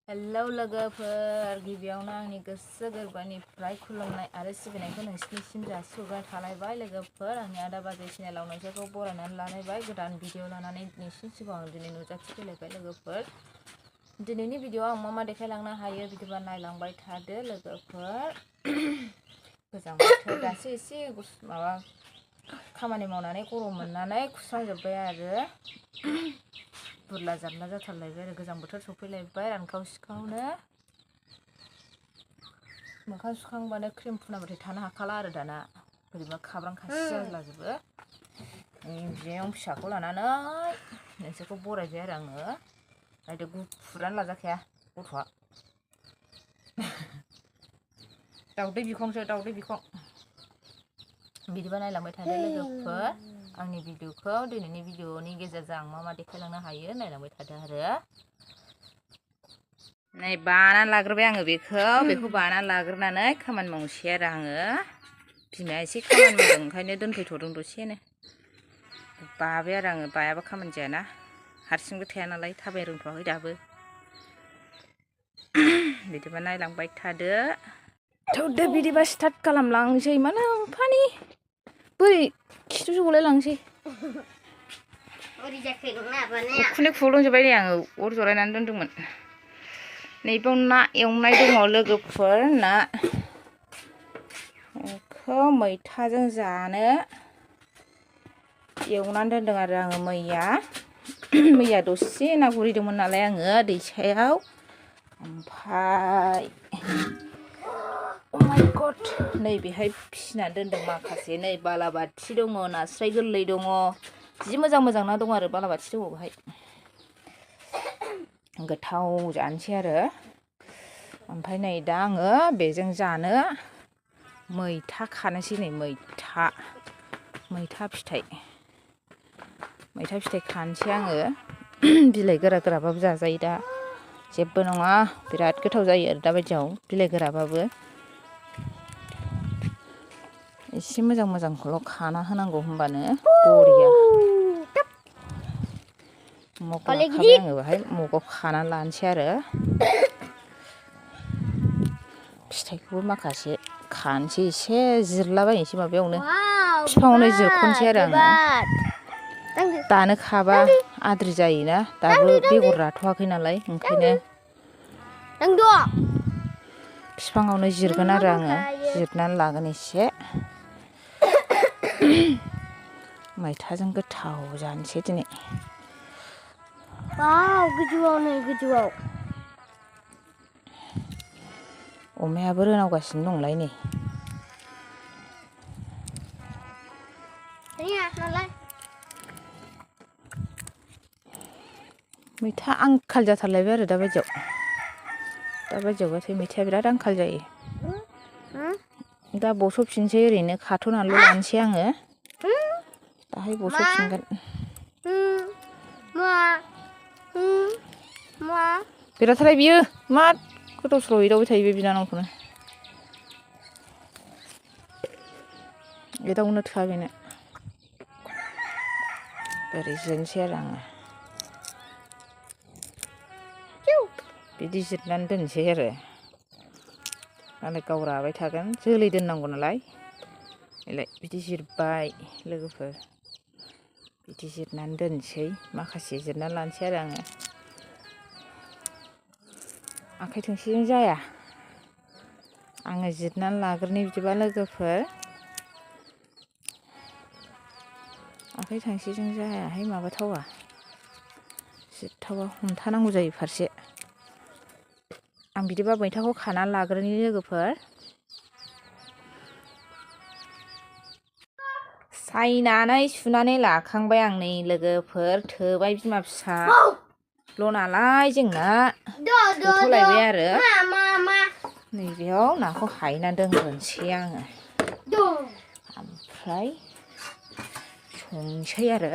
Hello लोगोफोर गिबियावनो आंनि गोसो गोरबोनिफ्राय खुलुमनाय आरो सिबिनायखौ नोंसिनिसिम जासिहरनाय थालायबाय लोगोफोर आंनि आदा बाजै चेनेलाव नोंसोरखौ बरायनानै लानायबाय गोदान भिडिअ लानानै नोंसिनि सिगाङाव दिनै नुजाथिफैलायबाय लोगोफोर दिनैनि भिडिअआव आं मा देखायलांनो हायो बिदिबा नायलांबाय थादो लोगोफोर गोजां बोथोर दासो एसे माबा खामानि मावनानै गरम मोननानै खुस्रांजोब्बाय आरो बुरला जारला जाथारलायबाय आरो गोजां बोथोर सफैलायबाय रानखाव सिखावनो मोखां सुखांबानो क्रिम फुनाबाथाय थानो हाखाला आरो दाना बोरैबा खाब्रां खासि जालाजोबो बियाव फिसाखौ लानानै नोंसोरखौ बरायबाय आरो आङो नायदो गुफुरानो लाजाखाया गथ'आ दाउदै बिखंसो दाउदै बिखं बिदिबा नायलांबाय थादो लोगोफोर आंनि भिडिअखौ दिनैनि भिडिअनि गेजेरजों आं मा देखायलांनो हायो नायलांबाय थादो आरो नै बानानै लाग्रोबाय आङो बेखौ बानानै लाग्रोनानै खामानि मावनोसै आरो आङो बिमाया एसे खामानि मावदों ओंखायनो दोनफैथ'दों दसेनो बाबाय आरो आङो बायाबा खामानि जायाना हारसिंबो थाया नालाय थाबायनो रोंथ'वाखै दाबो बिदिबा नायलांबाय थादो थौदो बिदिबा स्टार्ट खालामलांसै मानो फानि बोरै खिथुसो गलायलांसै उखुन्दै खुलुंजोब्बाय नै आङो अर जलायनानै दोनदोंमोन नैबाव ना एवनाय दङ लोगोफोर नाखौ मैथाजों जानो एवनानै दोनदों आरो आङो मैया दसे ना गुरहैदोंमोन नालाय आङो दैसायाव ओमफ्राय नैबेहाय फिसिनानै दोनदों माखासे नै बालाबाथि दङ नास्राय गोरलै दङ जि मोजां मोजां ना दङ आरो बालाबाथि दङ बेहाय गोथाव जानोसै आरो ओमफ्राय नै दा आङो बेजों जानो मैथा खानोसै नै मैथा फिथाइ खानोसै आङो बिलाइ गोरा गोराबाबो जाजायो दा जेबो नङा बिराद गोथाव जायो आरो दाबायदियाव बिलाइ गोराबाबो एसे मोजां मोजांखौल' खाना होनांगौ होमबानो बरिया मग लाखाबाय आङो बेहाय मगाव खानानै लानोसै आरो फिथाइखौबो माखासे खानोसै एसे जिरलाबायनोसै माबायावनो बिफाङावनो जिरख'नोसै आरो आङो दानो खाबा आद्रि जायोना दाबो बेगर राथ'वाखै नालाय ओंखायनो बिफाङावनो जिरगोन आरो आङो जिरनानै लागोन एसे मैथाजों गोथाव जानोसै दिनै गोजौआव अमायाबो रोनावगासिनो दंलाय नै मैथा आंखाल जाथारलायबाय आरो दाबायदियावबाथाय मैथाया बिराद आंखाल जायो दा बस'फिनसै ओरैनो खाथ'नानैल' लानोसै आङो दाहाय बस'फिनगोन बिराथाराय बियो मा गोदाव सोराव एदावबाय थायो बे बिनानावखौनो एदावनो थोआ बेनो ओरै जिरनोसै आरो आङो बिदि जिरनानै दोनसै आरो नालाय गाव राबाय थागोन जोलै दोननांगौ नालाय बिदि जिरबाय लोगोफोर बिदि जिरनानै दोनसै माखासे जिरनानै लानोसै आरो आङो आखाइ थोंसेजों जाया आङो जिरनानै लाग्रोनि बिदिबा लोगोफोर आखाइ थांसेजों जायाहाय माबाथावा जिरथावा हमथानांगौ जायो फारसे आं बिदिबा मैथाखौ खानानै लाग्रोनि लोगोफोर सायनानै सुनानै लाखांबाय आं नै लोगोफोर थोबाय बिमा फिसाल' नालाय जोंना थोथ'लायबाय आरो नैबेयाव नाखौ हायनानै दोनग्रोनोसै आङो ओमफ्राय संसै आरो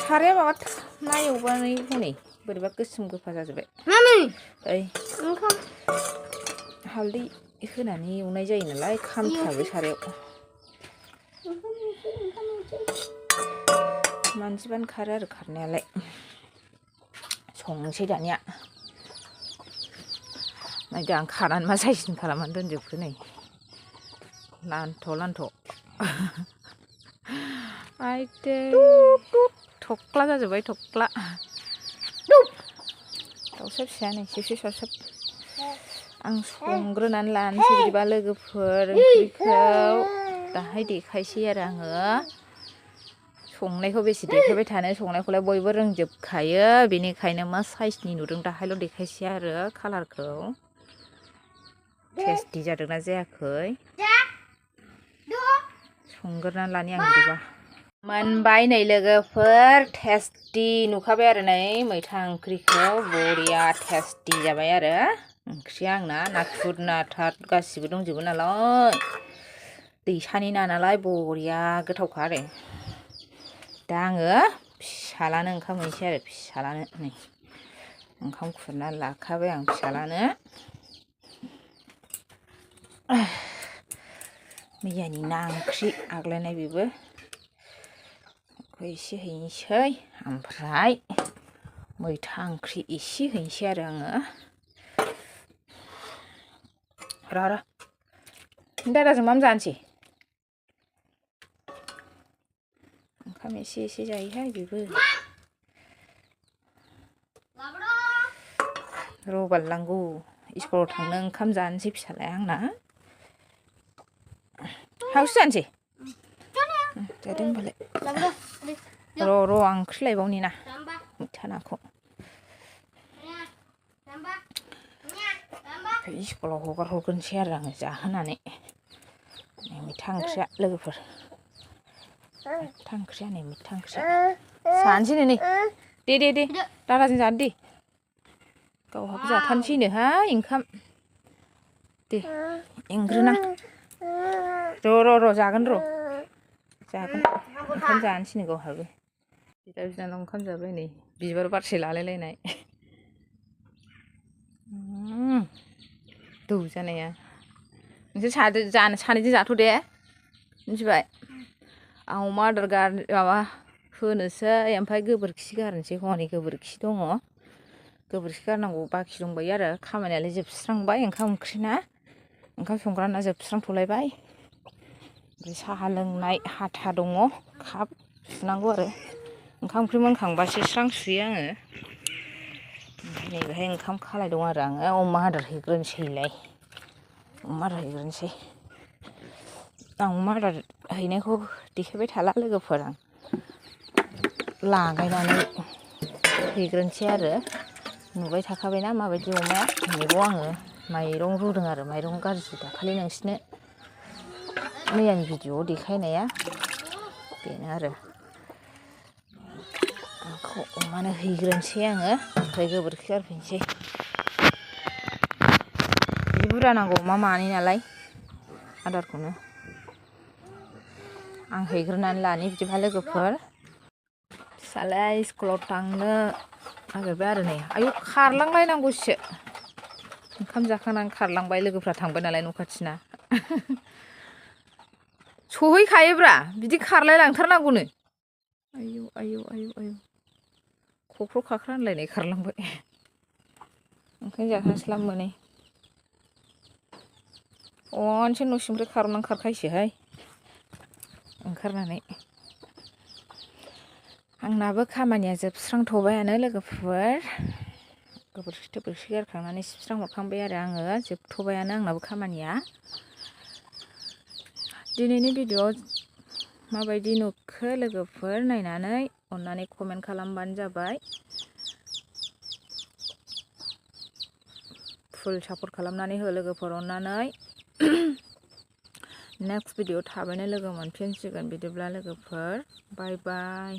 साराया माबा ना एवबानै हनै बोरैबा गोसोम गोफा जाजोब्बाय हालदै होनानै एवनाय जायो नालाय खामथाबो सारायाव मानजिबानो खारो आरो खारनायालाय संनोसै दानिया नायदो आं खानानै मा साइजनि खालामनानै दोनजोबखो नै लान्थ' आयदै थख्ला जाजोब्बाय थख्ला दाउसा फिसाया नै सिब साबसाब आं संग्रोनानै लानोसै बिदिबा लोगोफोर ओंख्रिखौ दाहाय देखायसै आरो आङो संनायखौ बेसे देखायबाय थानो संनायखौलाय बयबो रोंजोबखायो बेनिखायनो मा साइजनि नुदों दाहायल' देखायसै आरो कालारखौ टेस्टि जादोंना जायाखै संग्रोनानै लानि आं बिदिबा मोनबाय नै लोगोफोर टेस्टि नुखाबाय आरो नै मैथा ओंख्रिखौ बरिया टेस्टि जाबाय आरो ओंख्रिया आंना नाथुर नाथार गासिबो दंजोबो नालाय दैसानि ना नालाय बरिया गोथावखा आरो दा आङो फिसालानो ओंखाम हैनोसै आरो फिसालानो नै ओंखाम खुरनानै लाखाबाय आं फिसालानो मैयानि ना ओंख्रि आग्लायनाय बेबो बेखौ एसे हैनोसै ओमफ्राय मैथा ओंख्रि एसे हैनोसै आरो आङो र' दादाजों मा जानोसै ओंखाम एसे जायोहाय बेबो रबारनांगौ स्कुलाव थांनो ओंखाम जानोसै फिसालाया आंना हाउस जानोसै जादो होनबालाय र' आं ओंख्रि लायबावनि ना मैथा नाखौ स्कुलाव हगारहरग्रोनोसै आरो आङो जाहोनानै मैथा ओंख्रिया लोगोफोर मैथा ओंख्रिया जानोसै नै दे दादाजों जानो दे गावहाबो जाथारनोसैनोहाय ओंखाम दे एंग्रोनां र' जागोन ओंखाम जानोसैनो गावहाबो बिदा बिनानाव ओंखाम जाबाय नै बिबार बारसे लालायलायनाय दौ जानाया नोंसोर सानैजों जाथ' दे मिथिबाय आं अमा आदार माबा होनोसै ओमफ्राय गोबोरखि गारनोसै हनै गोबोरखि दङ गोबोरखि गारनांगौ बाखि दंबायो आरो खामानियालाय जोबस्रांबाय ओंखाम ओंख्रिना ओंखाम संग्राना जोबस्रांथ'लायबाय ओमफ्राय साहा लोंनाय हाथा दङ काप सुनांगौ आरो ओंखाम ओंख्रि मोनखांबासो स्रां सुयो आङो ओमफ्राय नैबेहाय ओंखाम खालाय दं आरो आङो अमा आदार हैग्रोनोसैलाय आं अमा आदार हैनायखौ देखायबाय थाला लोगोफोर आं लागायनानै हैग्रोनोसै आरो नुबाय थाखाबायना माबायदि अमाया नैबाव आङो माइरं रुदों आरो माइरं गाज्रि दाखालि नोंसिनो मैयानि भिडिअआव देखायनाया बेनो आरो आंखौ अमानो हैग्रोनोसै आङो ओमफ्राय गोबोरखि गारफैनोसै जि बुरजा नांगौ अमा मानै नालाय आदारखौनो आं हैग्रोनानै लानि बिदिबा लोगोफोर फिसालाया स्कुलाव थांनो नागिरबाय आरो नै आयौ खारलांलायनांगौसो ओंखाम जाखांनानै खारलांबाय लोगोफ्रा थांबाय नालाय न' खाथिना सहैखायोब्रा बिदि खारलाय लांथारनांगौनो आयौ खख्र' खाख्रा होनलायनाय खारलांबाय ओंखायनो जाखांस्लाब मोनै खनसे न' सिंनिफ्राय खारनानै खारखायोसोहाय ओंखारनानै आंनाबो खामानिया जोबस्रांथ'बायानो लोगोफोर गोबोरखि थोबोरखि गारखांनानै सिबस्रां हरखांबाय आरो आङो जोबथ'बायानो आंनाबो खामानिया दिनैनि भिडिअआव माबायदि नुखो लोगोफोर नायनानै अननानै कमेन्ट खालामबानो जाबाय फुल सापर्ट खालामनानै हो लोगोफोर अननानै नेक्स्ट भिडिअ थाबैनो लोगो मोनफिनसिगोन बिदिब्ला लोगोफोर बाय बाय।